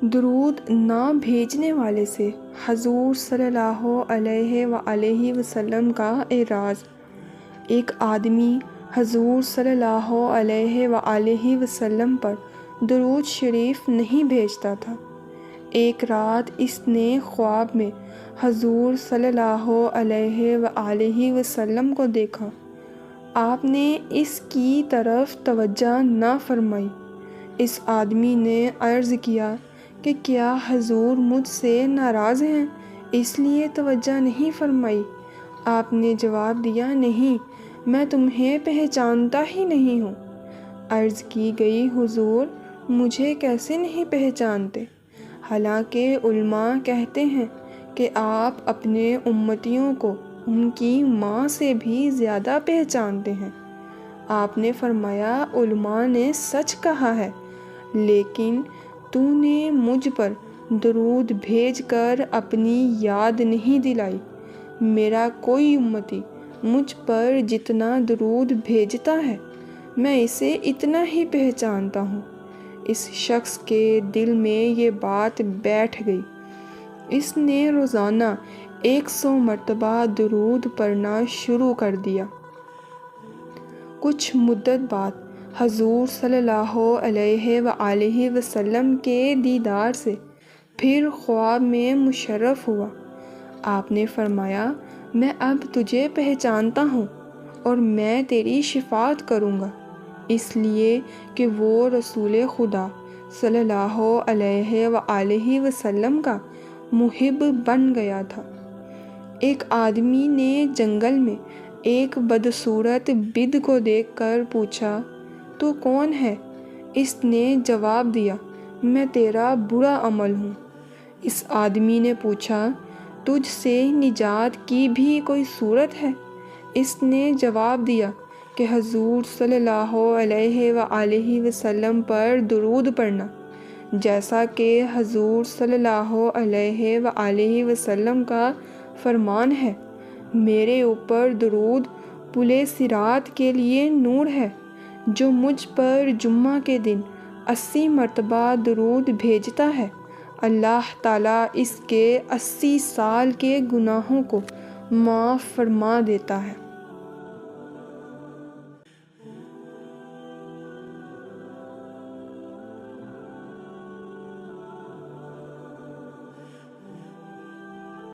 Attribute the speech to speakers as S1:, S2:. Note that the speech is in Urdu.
S1: درود نہ بھیجنے والے سے حضور صلی اللہ علیہ وآلہ وسلم کا اعراض۔ ایک آدمی حضور صلی اللہ علیہ وآلہ وسلم پر درود شریف نہیں بھیجتا تھا۔ ایک رات اس نے خواب میں حضور صلی اللہ علیہ وآلہ وسلم کو دیکھا۔ آپ نے اس کی طرف توجہ نہ فرمائی۔ اس آدمی نے عرض کیا کہ کیا حضور مجھ سے ناراض ہیں، اس لیے توجہ نہیں فرمائی؟ آپ نے جواب دیا، نہیں، میں تمہیں پہچانتا ہی نہیں ہوں۔ عرض کی گئی، حضور مجھے کیسے نہیں پہچانتے؟ حالانکہ علماء کہتے ہیں کہ آپ اپنے امتیوں کو ان کی ماں سے بھی زیادہ پہچانتے ہیں۔ آپ نے فرمایا، علماء نے سچ کہا ہے، لیکن تو نے مجھ پر درود بھیج کر اپنی یاد نہیں دلائی۔ میرا کوئی امتی مجھ پر جتنا درود بھیجتا ہے، میں اسے اتنا ہی پہچانتا ہوں۔ اس شخص کے دل میں یہ بات بیٹھ گئی۔ اس نے روزانہ 100 مرتبہ درود پڑھنا شروع کر دیا۔ کچھ مدت بعد حضور صلی اللہ علیہ وآلہ وسلم کے دیدار سے پھر خواب میں مشرف ہوا۔ آپ نے فرمایا، میں اب تجھے پہچانتا ہوں اور میں تیری شفاعت کروں گا، اس لیے کہ وہ رسول خدا صلی اللہ علیہ وآلہ وسلم کا محب بن گیا تھا۔ ایک آدمی نے جنگل میں ایک بدصورت بدھ کو دیکھ کر پوچھا، تو کون ہے؟ اس نے جواب دیا، میں تیرا برا عمل ہوں۔ اس آدمی نے پوچھا، تجھ سے نجات کی بھی کوئی صورت ہے؟ اس نے جواب دیا کہ حضور صلی اللہ علیہ وآلہ وسلم پر درود پڑھنا، جیسا کہ حضور صلی اللہ علیہ وآلہ وسلم کا فرمان ہے، میرے اوپر درود پل صراط کے لیے نور ہے۔ جو مجھ پر جمعہ کے دن 80 مرتبہ درود بھیجتا ہے، اللہ تعالیٰ اس کے 80 سال کے گناہوں کو معاف فرما دیتا ہے۔